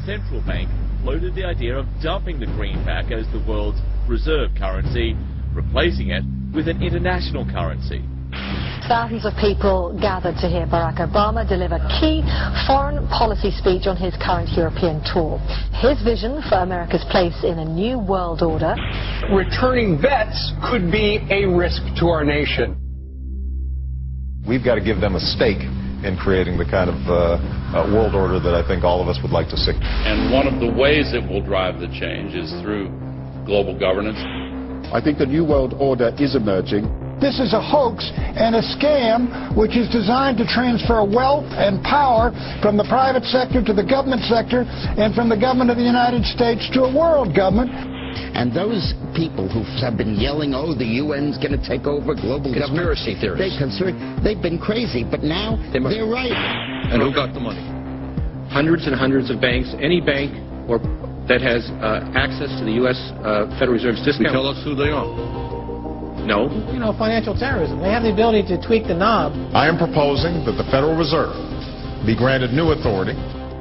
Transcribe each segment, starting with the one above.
central bank floated the idea of dumping the greenback as the world's reserve currency, replacing it with an international currency. Thousands of people gathered to hear Barack Obama deliver key foreign policy speech on his current European tour. His vision for America's place in a new world order. Returning vets could be a risk to our nation. We've got to give them a stake in creating the kind of world order that I think all of us would like to see. And one of the ways it will drive the change is through global governance. I think the new world order is emerging. This is a hoax and a scam which is designed to transfer wealth and power from the private sector to the government sector and from the government of the United States to a world government. And those people who have been yelling, oh, the UN's going to take over global conspiracy government. Theorists. They've been crazy, but now they're right. And who got the money? Hundreds and hundreds of banks. Any bank that has access to the U.S. Federal Reserve's discount. Tell us who they are. No. You know, financial terrorism. They have the ability to tweak the knob. I am proposing that the Federal Reserve be granted new authority.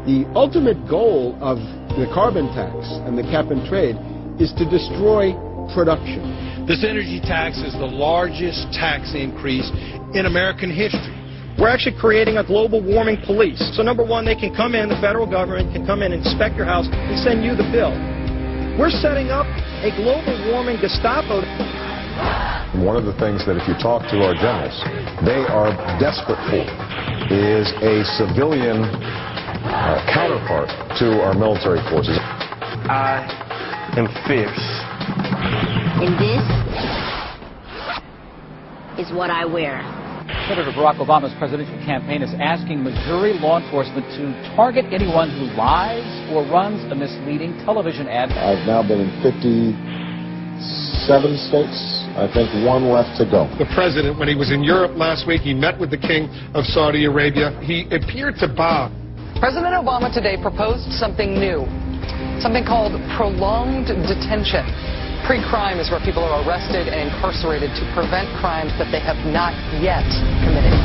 The ultimate goal of the carbon tax and the cap and trade is to destroy production. This energy tax is the largest tax increase in American history. We're actually creating a global warming police. So number one, they can come in, the federal government can come in, inspect your house, and send you the bill. We're setting up a global warming Gestapo. One of the things that if you talk to our generals, they are desperate for is a civilian counterpart to our military forces. I am fierce. And this is what I wear. Senator Barack Obama's presidential campaign is asking Missouri law enforcement to target anyone who lies or runs a misleading television ad. I've now been in 57 states. I think one left to go. The president, when he was in Europe last week, he met with the king of Saudi Arabia. He appeared to bow. President Obama today proposed something new, something called prolonged detention. Pre-crime is where people are arrested and incarcerated to prevent crimes that they have not yet committed.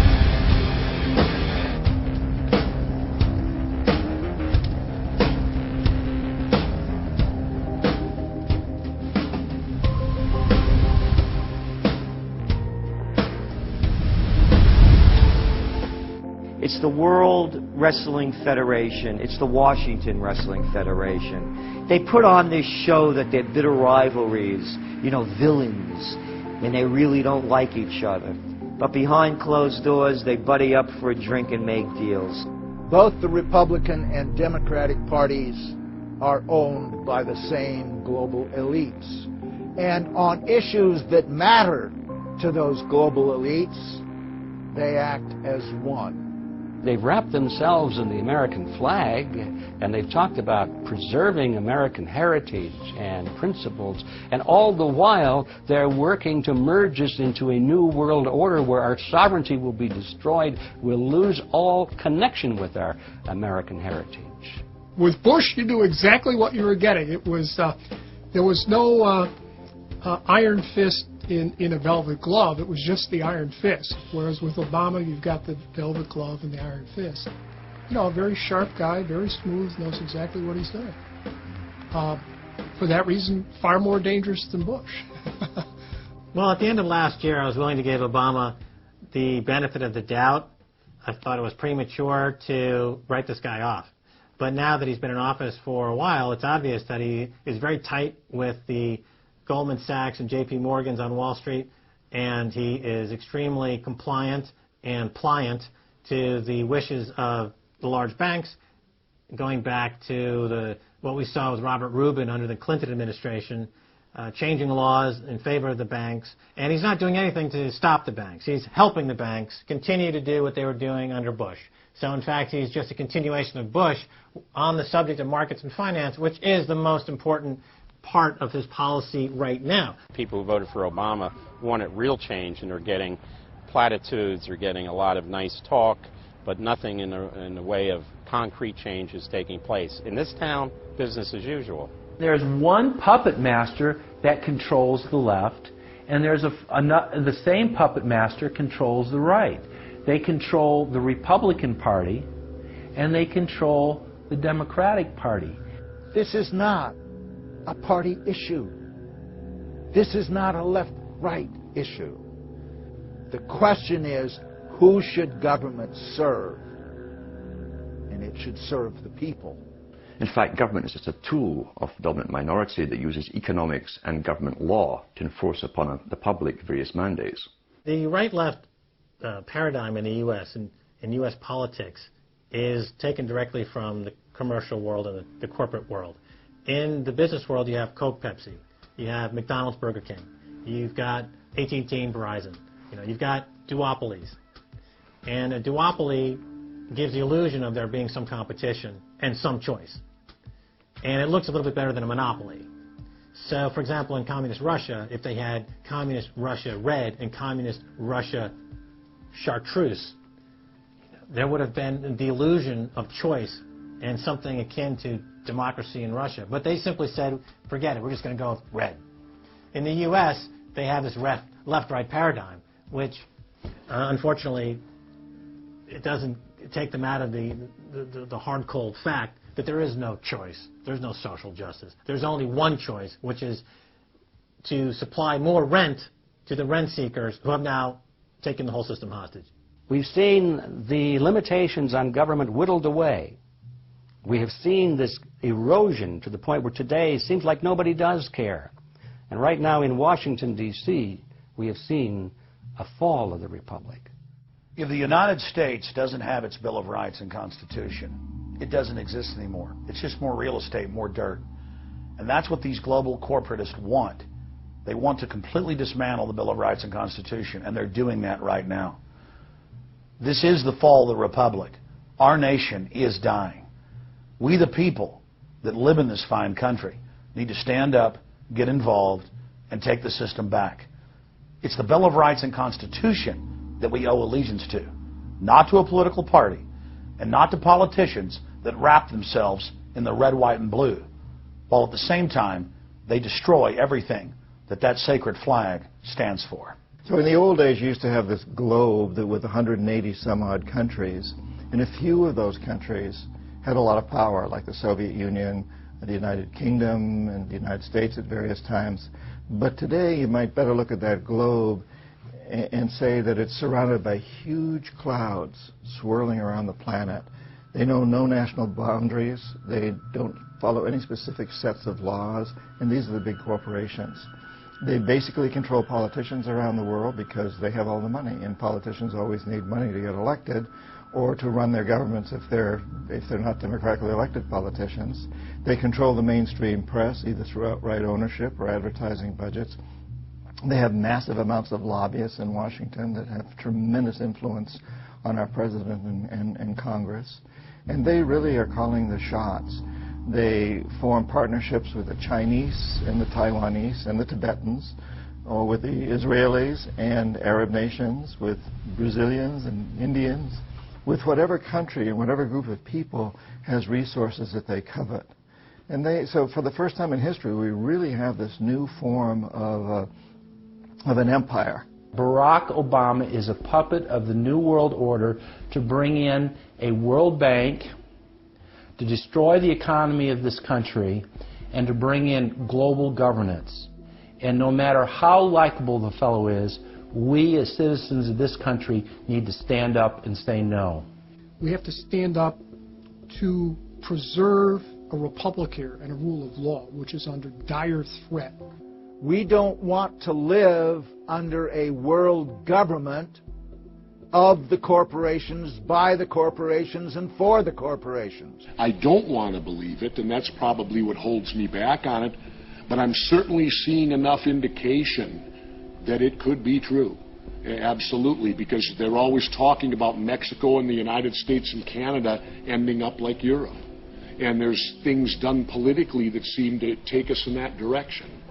It's the World Wrestling Federation. It's the Washington Wrestling Federation. They put on this show that they're bitter rivalries, you know, villains, and they really don't like each other. But behind closed doors, they buddy up for a drink and make deals. Both the Republican and Democratic parties are owned by the same global elites. And on issues that matter to those global elites, they act as one. They've wrapped themselves in the American flag, and they've talked about preserving American heritage and principles, and all the while they're working to merge us into a new world order where our sovereignty will be destroyed. We'll lose all connection with our American heritage. With Bush, you knew exactly what you were getting. It was there was no iron fist in a velvet glove. It was just the iron fist. Whereas with Obama, you've got the velvet glove and the iron fist. You know, a very sharp guy, very smooth, knows exactly what he's doing. For that reason, far more dangerous than Bush. Well, at the end of last year, I was willing to give Obama the benefit of the doubt. I thought it was premature to write this guy off. But now that he's been in office for a while, it's obvious that he is very tight with the Goldman Sachs and J.P. Morgan's on Wall Street, and he is extremely compliant and pliant to the wishes of the large banks, going back to what we saw with Robert Rubin under the Clinton administration, changing laws in favor of the banks, and he's not doing anything to stop the banks. He's helping the banks continue to do what they were doing under Bush. So, in fact, he's just a continuation of Bush on the subject of markets and finance, which is the most important part of his policy right now. People who voted for Obama wanted real change, and they're getting platitudes, they're getting a lot of nice talk, but nothing in the way of concrete change is taking place. In this town, business as usual. There's one puppet master that controls the left, and there's the same puppet master controls the right. They control the Republican Party, and they control the Democratic Party. This is not a party issue. This is not a left-right issue. The question is, who should government serve? And it should serve the people. In fact, government is just a tool of the dominant minority that uses economics and government law to enforce upon the public various mandates. The right-left paradigm in the U.S. and in U.S. politics is taken directly from the commercial world and the corporate world. In the business world, you have Coke, Pepsi. You have McDonald's, Burger King. You've got AT&T and Verizon. You've got duopolies. And a duopoly gives the illusion of there being some competition and some choice. And it looks a little bit better than a monopoly. So, for example, in Communist Russia, if they had Communist Russia Red and Communist Russia Chartreuse, there would have been the illusion of choice and something akin to democracy in Russia. But they simply said, forget it, we're just going to go with red. In the U.S., they have this left-right paradigm, which, unfortunately, it doesn't take them out of the hard, cold fact that there is no choice. There's no social justice. There's only one choice, which is to supply more rent to the rent seekers who have now taken the whole system hostage. We've seen the limitations on government whittled away. We have seen this erosion to the point where today it seems like nobody does care. And right now in Washington, D.C., we have seen a fall of the republic. If the United States doesn't have its Bill of Rights and Constitution, it doesn't exist anymore. It's just more real estate, more dirt. And that's what these global corporatists want. They want to completely dismantle the Bill of Rights and Constitution, and they're doing that right now. This is the fall of the republic. Our nation is dying. We, the people that live in this fine country, need to stand up, get involved, and take the system back. It's the Bill of Rights and Constitution that we owe allegiance to, not to a political party, and not to politicians that wrap themselves in the red, white, and blue, while at the same time they destroy everything that that sacred flag stands for. So in the old days, you used to have this globe that with 180 some odd countries, and a few of those countries had a lot of power, like the Soviet Union, the United Kingdom, and the United States at various times. But today, you might better look at that globe and say that it's surrounded by huge clouds swirling around the planet. They know no national boundaries. They don't follow any specific sets of laws, and these are the big corporations. They basically control politicians around the world because they have all the money, and politicians always need money to get elected or to run their governments if they're not democratically elected politicians. They control the mainstream press, either through outright ownership or advertising budgets. They have massive amounts of lobbyists in Washington that have tremendous influence on our president and Congress. And they really are calling the shots. They form partnerships with the Chinese and the Taiwanese and the Tibetans, or with the Israelis and Arab nations, with Brazilians and Indians, with whatever country and whatever group of people has resources that they covet. And so for the first time in history, we really have this new form of an empire. Barack Obama is a puppet of the New World Order to bring in a World Bank, to destroy the economy of this country, and to bring in global governance. And no matter how likable the fellow is, we as citizens of this country need to stand up and say no. We have to stand up to preserve a republic here and a rule of law, which is under dire threat. We don't want to live under a world government of the corporations, by the corporations, and for the corporations. I don't want to believe it, and that's probably what holds me back on it, but I'm certainly seeing enough indication that it could be true. Absolutely, because they're always talking about Mexico and the United States and Canada ending up like Europe. And there's things done politically that seem to take us in that direction.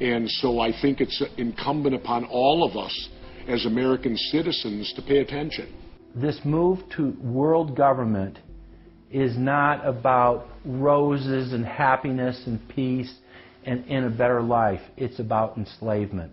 And so I think it's incumbent upon all of us as American citizens to pay attention. This move to world government is not about roses and happiness and peace and a better life. It's about enslavement.